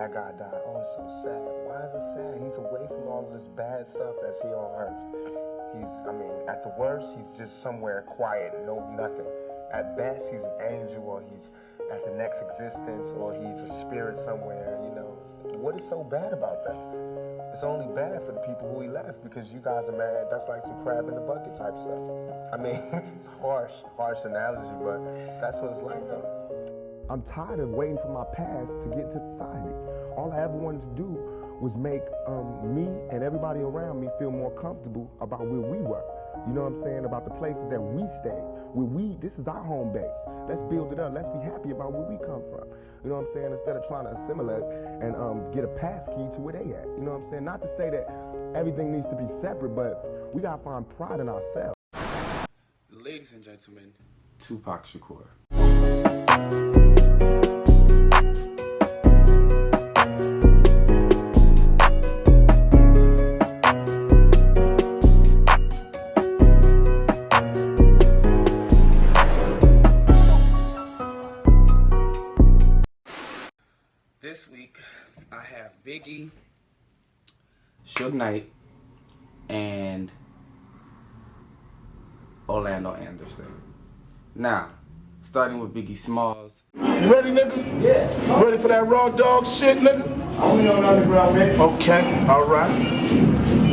that guy died. Oh, it's so sad. Why is it sad? He's away from all of this bad stuff that's here on earth. At the worst, he's just somewhere quiet, no nothing. At best, he's an angel, or he's at the next existence, or he's a spirit somewhere, What is so bad about that? It's only bad for the people who he left, because you guys are mad. That's like some crab in the bucket type stuff. It's harsh analogy, but that's what it's like, though. I'm tired of waiting for my past to get into society. All I ever wanted to do was make me and everybody around me feel more comfortable about where we were. You know what I'm saying? About the places that we stayed. This is our home base. Let's build it up. Let's be happy about where we come from. You know what I'm saying? Instead of trying to assimilate and get a pass key to where they at. You know what I'm saying? Not to say that everything needs to be separate, but we gotta find pride in ourselves. Ladies and gentlemen, Tupac Shakur. This week, I have Biggie, Suge Knight, and Orlando Anderson. Now, starting with Biggie Smalls. You ready, nigga? Yeah. Ready for that raw dog shit, nigga? I only know underground, man. Okay, alright.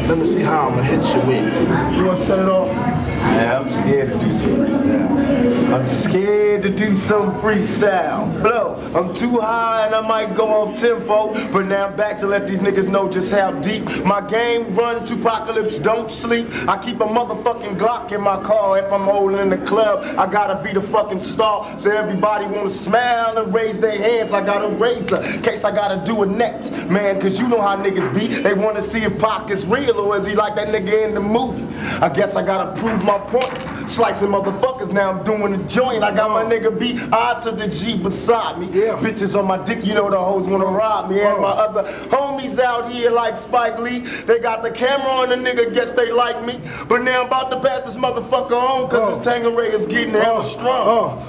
Let me see how I'ma hit you with. You wanna set it off? Yeah, I'm scared to do some freestyle. I'm scared to do some freestyle. Blow, I'm too high and I might go off tempo, but now I'm back to let these niggas know just how deep my game run to apocalypse, don't sleep. I keep a motherfucking Glock in my car. If I'm holding in the club, I gotta be the fucking star. So everybody wanna smile and raise their hands. I got a razor, in case I gotta do a next, man, cause you know how niggas be. They wanna see if Pac is real or is he like that nigga in the movie. I guess I gotta prove my point. Slicing motherfuckers, now I'm doing a joint. I got my nigga B, I to the G beside me. Yeah. Bitches on my dick, you know the hoes wanna rob me. And my other homies out here like Spike Lee, they got the camera on the nigga, guess they like me. But now I'm about to pass this motherfucker on, cause this Tangeray is getting hella strong.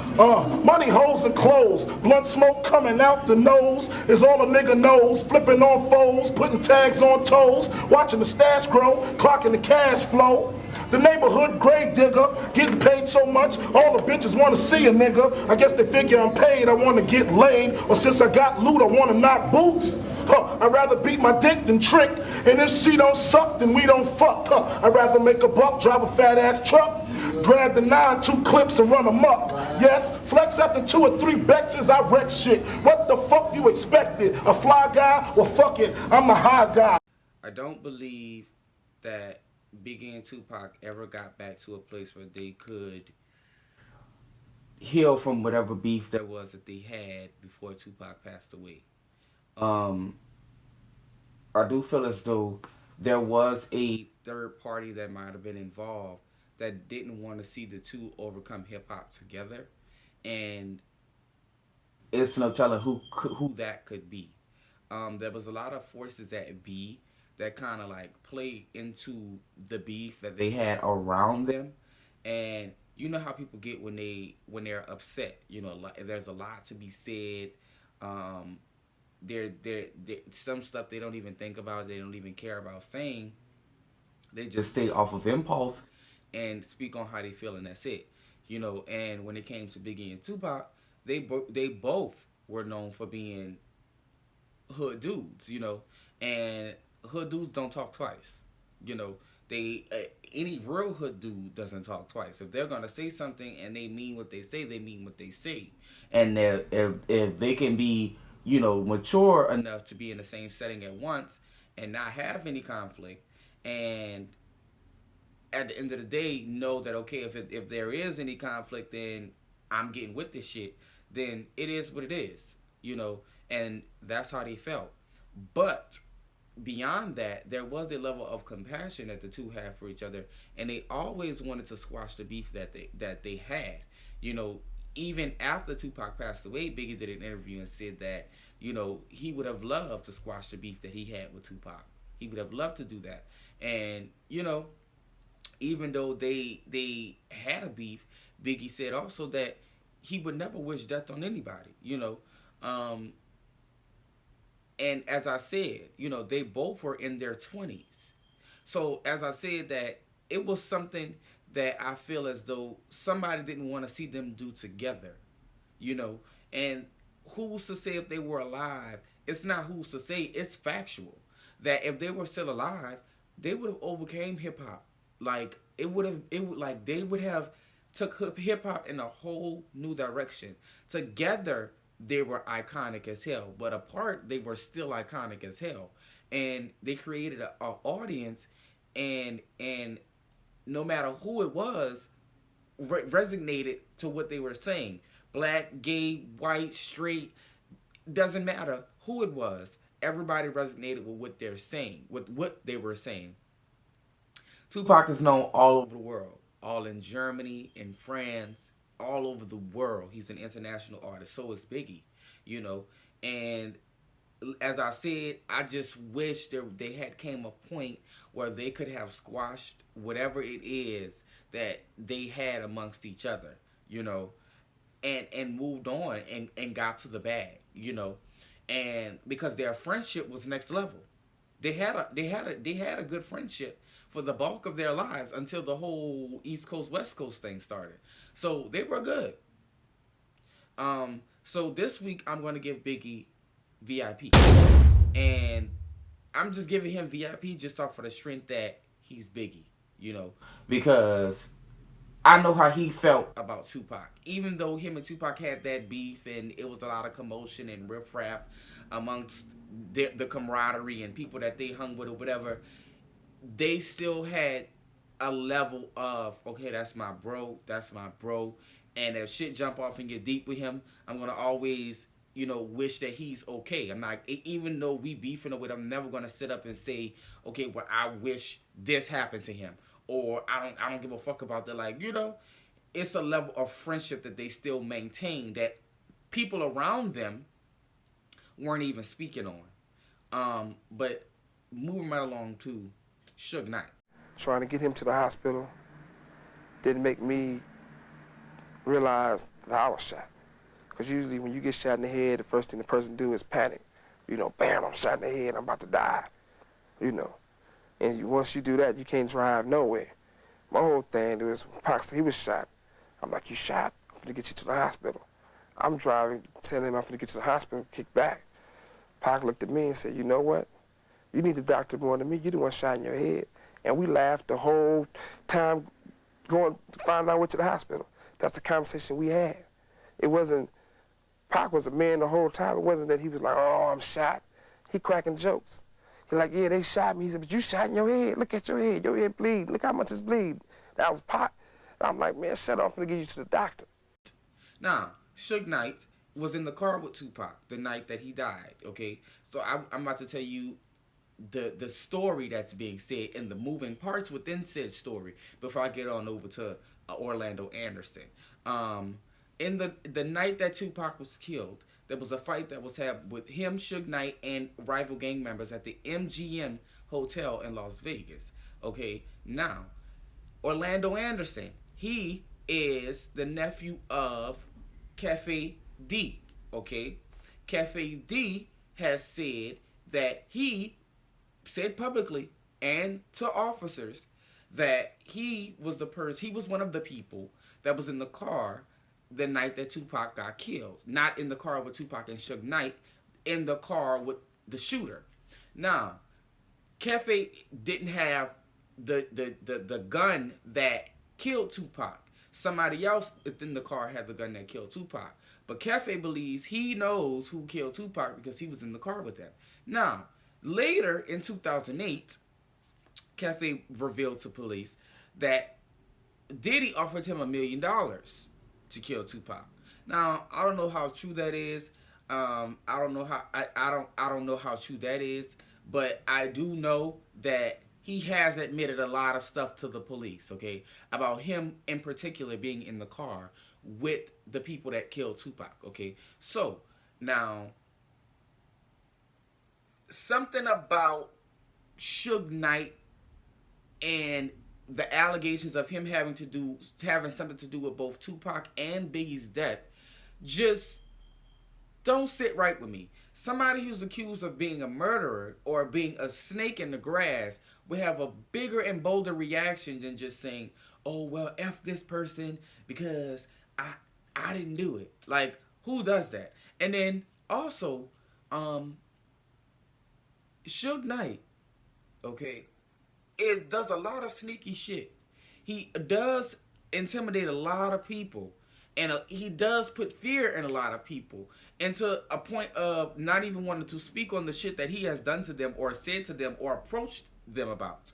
Money, hoes, and clothes. Blunt smoke coming out the nose is all a nigga knows. Flipping on foes, putting tags on toes. Watching the stash grow, clocking the cash flow. The neighborhood grave digger, getting paid so much, all the bitches wanna see a nigga. I guess they figure I'm paid, I wanna get laid. Or since I got loot, I wanna knock boots. I'd rather beat my dick than trick. And if she don't suck, then we don't fuck. I'd rather make a buck, drive a fat ass truck. Grab the 9-2 clips and run amok. Yes, flex after 2 or 3 Bexes, I wreck shit. What the fuck you expected? A fly guy? Well, fuck it, I'm a high guy. I don't believe that Biggie and Tupac ever got back to a place where they could heal from whatever beef there was that they had before Tupac passed away. I do feel as though there was a third party that might have been involved that didn't want to see the two overcome hip-hop together, and it's no telling who that could be. There was a lot of forces at B that kind of like played into the beef that they had around them, and you know how people get when they're upset. You know, there's a lot to be said. There some stuff they don't even think about. They don't even care about saying. They just stay off of impulse and speak on how they feel, and that's it. You know, and when it came to Biggie and Tupac, they both were known for being hood dudes. You know, and hood dudes don't talk twice. You know, they any real hood dude doesn't talk twice. If they're gonna say something and they mean what they say, they mean what they say. And if they can be, you know, mature enough to be in the same setting at once and not have any conflict, and at the end of the day know that, okay, if there is any conflict, then I'm getting with this shit, then it is what it is, you know, and that's how they felt. But beyond that, there was a level of compassion that the two had for each other, and they always wanted to squash the beef that they had. You know, even after Tupac passed away, Biggie did an interview and said that, you know, he would have loved to squash the beef that he had with Tupac. He would have loved to do that. And, you know, even though they had a beef, Biggie said also that he would never wish death on anybody, you know. And as I said, they both were in their 20s. So as I said, that it was something that I feel as though somebody didn't want to see them do together, you know. And who's to say if they were alive? It's not who's to say. It's factual that if they were still alive, they would have overcame hip hop. Like they would have took hip hop in a whole new direction. Together, they were iconic as hell, but apart, they were still iconic as hell. And they created a audience, and no matter who it was, resonated to what they were saying. Black, gay, white, straight, doesn't matter who it was. Everybody resonated with what they're saying, with what they were saying. Tupac is known all over the world, all in Germany, in France, all over the world. He's an international artist. So is Biggie, you know. And as I said, I just wish they had came a point where they could have squashed whatever it is that they had amongst each other, you know, and moved on and got to the bag, you know. And because their friendship was next level. They had a good friendship for the bulk of their lives until the whole East Coast West Coast thing started. So they were good. So this week I'm going to give Biggie VIP. And I'm just giving him VIP just off for the strength that he's Biggie, you know, because I know how he felt about Tupac. Even though him and Tupac had that beef and it was a lot of commotion and riffraff amongst the camaraderie and people that they hung with or whatever, they still had a level of, okay, that's my bro. And if shit jump off and get deep with him, I'm going to always, you know, wish that he's okay. I'm not, even though we beefing with him, I'm never going to sit up and say, okay, well, I wish this happened to him. Or I don't give a fuck about that. Like, you know, it's a level of friendship that they still maintain that people around them weren't even speaking on. But moving right along to Suge Knight. Trying to get him to the hospital didn't make me realize that I was shot. Because usually when you get shot in the head, the first thing the person do is panic. You know, bam, I'm shot in the head, I'm about to die. You know. And once you do that, you can't drive nowhere. My whole thing was, Pac, he was shot. I'm like, you shot? I'm gonna get you to the hospital. I'm driving, telling him I'm gonna get to the hospital, kick back. Pac looked at me and said, you know what? You need the doctor more than me. You the one shot in your head. And we laughed the whole time going to find out what to the hospital. That's the conversation we had. It wasn't, Pac was a man the whole time. It wasn't that he was like, oh, I'm shot. He cracking jokes. He like, yeah, they shot me. He said, but you shot in your head. Look at your head bleed. Look how much it's bleed. That was Pac. And I'm like, man, shut up. I'm gonna get you to the doctor. Now, Suge Knight was in the car with Tupac the night that he died, okay? So I'm about to tell you the story that's being said and the moving parts within said story before I get on over to Orlando Anderson. In the night that Tupac was killed, there was a fight that was had with him, Suge Knight, and rival gang members at the MGM Hotel in Las Vegas. Okay, now, Orlando Anderson, he is the nephew of Cafe D. Okay, Cafe D has said that he said publicly and to officers that he was one of the people that was in the car the night that Tupac got killed. Not in the car with Tupac and Suge Knight, in the car with the shooter. Now, Cafe didn't have the gun that killed Tupac. Somebody else within the car had the gun that killed Tupac. But Cafe believes he knows who killed Tupac because he was in the car with them. Now, later in 2008, Cafe revealed to police that Diddy offered him $1 million to kill Tupac. Now, I don't know how true that is. I don't know how true that is, but I do know that he has admitted a lot of stuff to the police, okay, about him in particular being in the car with the people that killed Tupac, okay? So, now, something about Suge Knight and the allegations of him having something to do with both Tupac and Biggie's death just don't sit right with me. somebody who's accused of being a murderer or being a snake in the grass would have a bigger and bolder reaction than just saying, "Oh well, f this person because I didn't do it." Like, who does that? And then also, Suge Knight, okay, it does a lot of sneaky shit. He does intimidate a lot of people, and he does put fear in a lot of people, and to a point of not even wanting to speak on the shit that he has done to them or said to them or approached them about.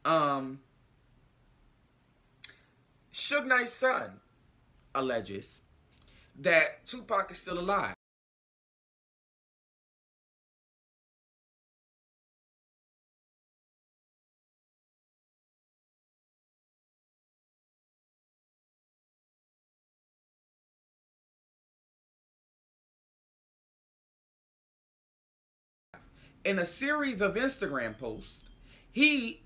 Suge Knight's son alleges that Tupac is still alive. In a series of Instagram posts, he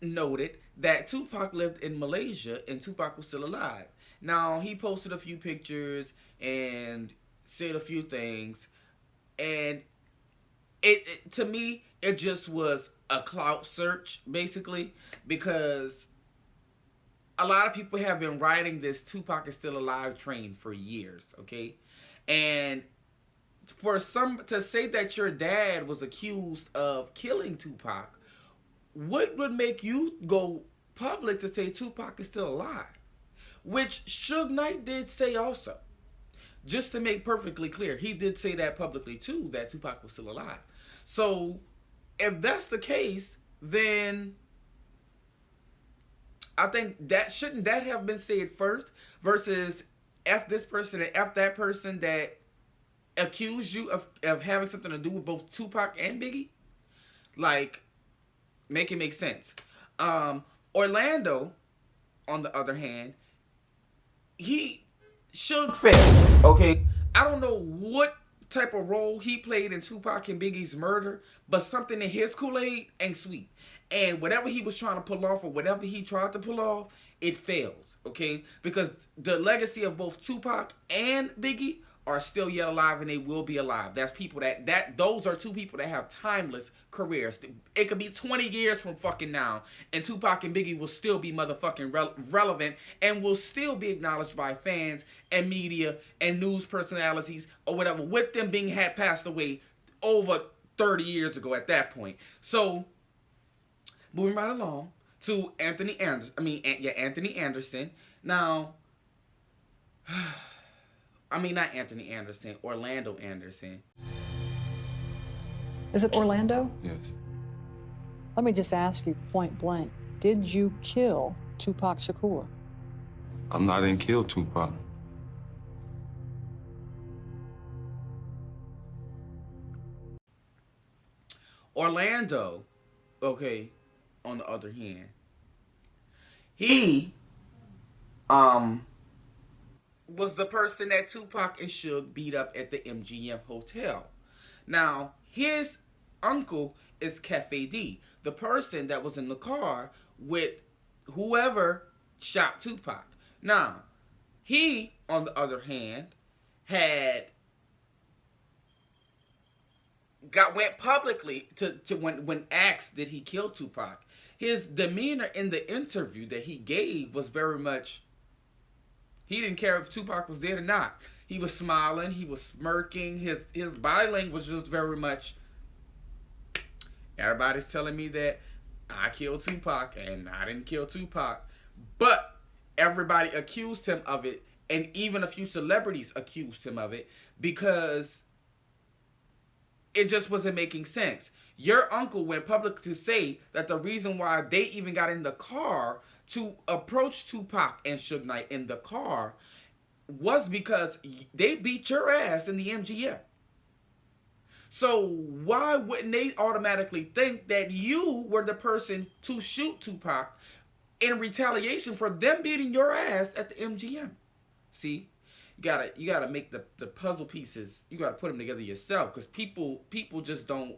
noted that Tupac lived in Malaysia and Tupac was still alive. Now, he posted a few pictures and said a few things, and it to me, it just was a clout search, basically, because a lot of people have been riding this Tupac is still alive train for years, okay? And for some to say that your dad was accused of killing Tupac, what would make you go public to say Tupac is still alive? Which Suge Knight did say also. Just to make perfectly clear, he did say that publicly too, that Tupac was still alive. So, if that's the case, then I think that shouldn't that have been said first versus F this person and F that person that accused you of having something to do with both Tupac and Biggie? Like, make it make sense. Orlando, on the other hand, he Suge failed. Okay, I don't know what type of role he played in Tupac and Biggie's murder, but something in his Kool-Aid ain't sweet. And whatever he was trying to pull off or whatever he tried to pull off, it fails. Okay, because the legacy of both Tupac and Biggie are still yet alive, and they will be alive. That's people that those are two people that have timeless careers. It could be 20 years from fucking now, and Tupac and Biggie will still be motherfucking relevant and will still be acknowledged by fans and media and news personalities or whatever, with them being had passed away over 30 years ago at that point. So, moving right along to Anthony Anderson. Now, I mean, not Anthony Anderson, Orlando Anderson. Is it Orlando? Yes. Let me just ask you point blank. Did you kill Tupac Shakur? I didn't kill Tupac. Orlando, okay, on the other hand, he, was the person that Tupac and Suge beat up at the MGM Hotel. Now, his uncle is Cafe D, the person that was in the car with whoever shot Tupac. Now, he, on the other hand, went publicly to when asked did he kill Tupac. His demeanor in the interview that he gave was very much, he didn't care if Tupac was dead or not. He was smiling. He was smirking. His body language was just very much, everybody's telling me that I killed Tupac and I didn't kill Tupac. But everybody accused him of it, and even a few celebrities accused him of it because it just wasn't making sense. Your uncle went public to say that the reason why they even got in the car to approach Tupac and Suge Knight in the car was because they beat your ass in the MGM. So why wouldn't they automatically think that you were the person to shoot Tupac in retaliation for them beating your ass at the MGM? See? You gotta make the puzzle pieces. You gotta put them together yourself, because people just don't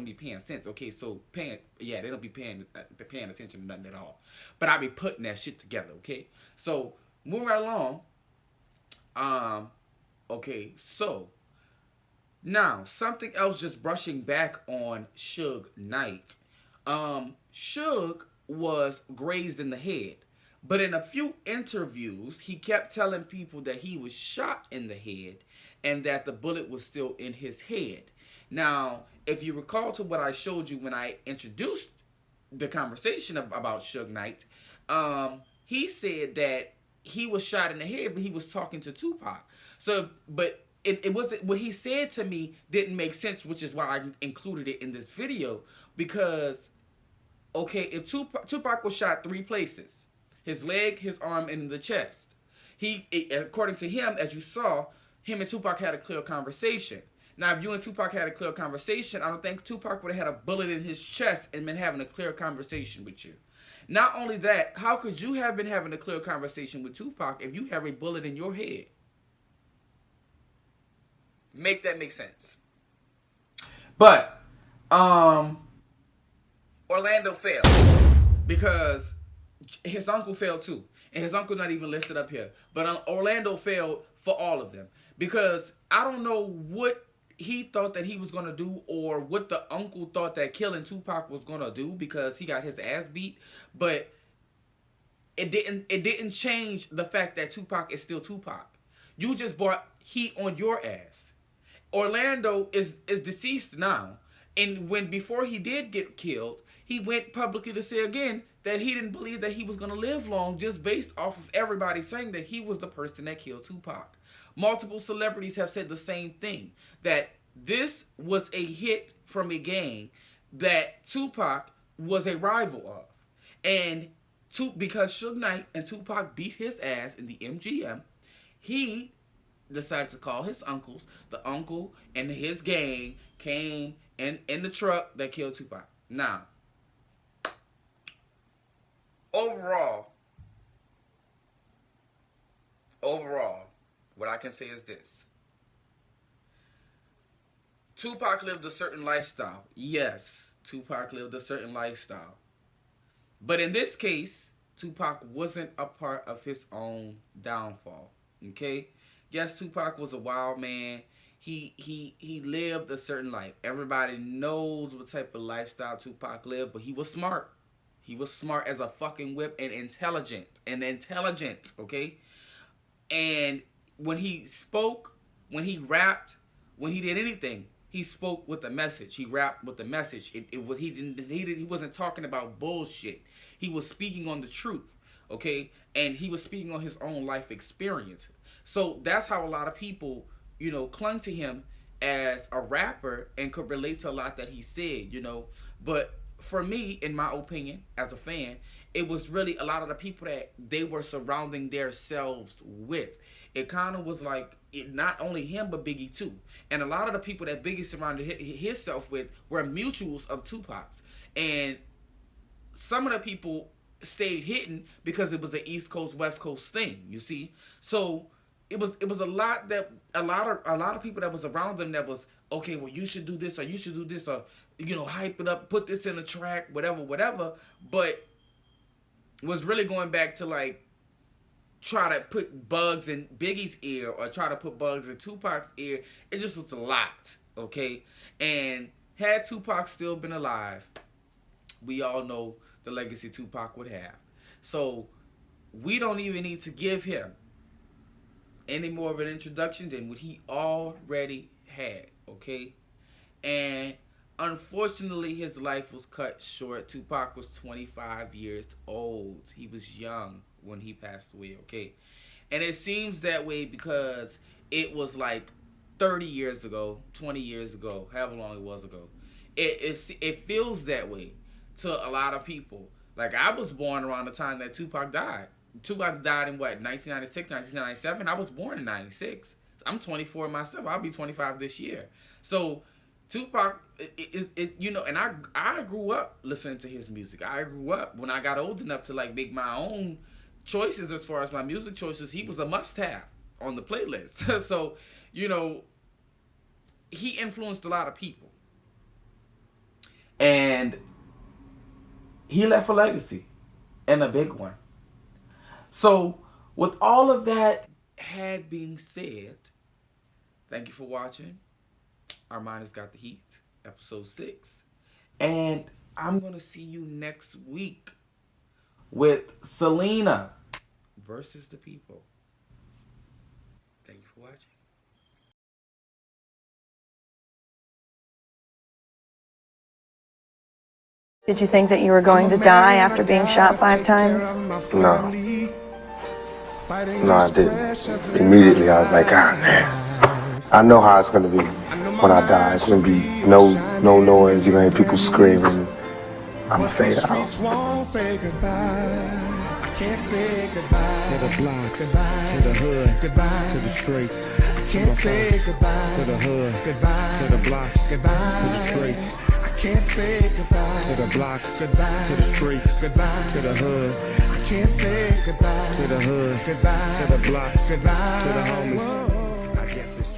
be paying sense. Okay, so they don't be paying attention to nothing at all. But I be putting that shit together. Okay, so moving right along. Okay, so Now, something else, just brushing back on Suge Knight. Suge was grazed in the head. But in a few interviews, he kept telling people that he was shot in the head and that the bullet was still in his head. Now, if you recall to what I showed you when I introduced the conversation about Suge Knight, he said that he was shot in the head, but he was talking to Tupac. So, but it wasn't what he said to me didn't make sense, which is why I included it in this video. Because, okay, if Tupac was shot 3 places, his leg, his arm, and the chest. According to him, as you saw, him and Tupac had a clear conversation. Now, if you and Tupac had a clear conversation, I don't think Tupac would have had a bullet in his chest and been having a clear conversation with you. Not only that, how could you have been having a clear conversation with Tupac if you have a bullet in your head? Make that make sense. But, Orlando failed because his uncle failed too. And his uncle not even listed up here. But Orlando failed for all of them. Because I don't know what he thought that he was going to do or what the uncle thought that killing Tupac was going to do because he got his ass beat. But it didn't change the fact that Tupac is still Tupac. You just brought heat on your ass. Orlando is deceased now. And before he did get killed, he went publicly to say again that he didn't believe that he was going to live long just based off of everybody saying that he was the person that killed Tupac. Multiple celebrities have said the same thing, that this was a hit from a gang that Tupac was a rival of. And because Suge Knight and Tupac beat his ass in the MGM, he decided to call his uncles. The uncle and his gang came in the truck that killed Tupac. Now, overall, what I can say is this. Tupac lived a certain lifestyle. Yes, Tupac lived a certain lifestyle. But in this case, Tupac wasn't a part of his own downfall. Okay? Yes, Tupac was a wild man. He lived a certain life. Everybody knows what type of lifestyle Tupac lived, but he was smart. He was smart as a fucking whip and intelligent. Okay? And when he spoke, when he rapped, when he did anything, he spoke with a message. He rapped with a message. He wasn't talking about bullshit. He was speaking on the truth, okay? And he was speaking on his own life experience. So that's how a lot of people, clung to him as a rapper and could relate to a lot that he said, But for me, in my opinion, as a fan, it was really a lot of the people that they were surrounding themselves with. It kind of was like not only him, but Biggie too. And a lot of the people that Biggie surrounded himself with were mutuals of Tupac's. And some of the people stayed hidden because it was an East Coast, West Coast thing, you see? So it was a lot of people that was around them that was, okay, well, you should do this, or hype it up, put this in a track, whatever. But was really going back to like try to put bugs in Biggie's ear or try to put bugs in Tupac's ear. It just was a lot, okay? And had Tupac still been alive, we all know the legacy Tupac would have. So we don't even need to give him any more of an introduction than what he already had, okay? And unfortunately, his life was cut short. Tupac was 25 years old. He was young when he passed away, okay? And it seems that way because it was like 30 years ago, 20 years ago, however long it was ago. It feels that way to a lot of people. Like, I was born around the time that Tupac died. Tupac died in what, 1996, 1997? I was born in 96. I'm 24 myself. I'll be 25 this year. So Tupac, and I grew up listening to his music. I grew up when I got old enough to like make my own choices as far as my music choices. He was a must-have on the playlist. So, he influenced a lot of people. And he left a legacy, and a big one. So, with all of that had being said, thank you for watching. Armani's Got the Heat, episode 6. And I'm going to see you next week with SELENA versus the people. Thank you for watching. Did you think that you were going to die after being shot 5 times? No. No, I didn't. Immediately, I was like, God, man. I know how it's going to be when I die. It's going to be no noise. You're going to hear people screaming. I'm going to fade out. Can't say goodbye to the blocks, goodbye to the hood, goodbye to the streets. I can't say goodbye to the hood, goodbye to the blocks, goodbye to the streets. I can't say goodbye to the blocks, goodbye to the streets, goodbye to the hood. I can't say goodbye to the hood, goodbye to the blocks, goodbye to the homies. I guess it's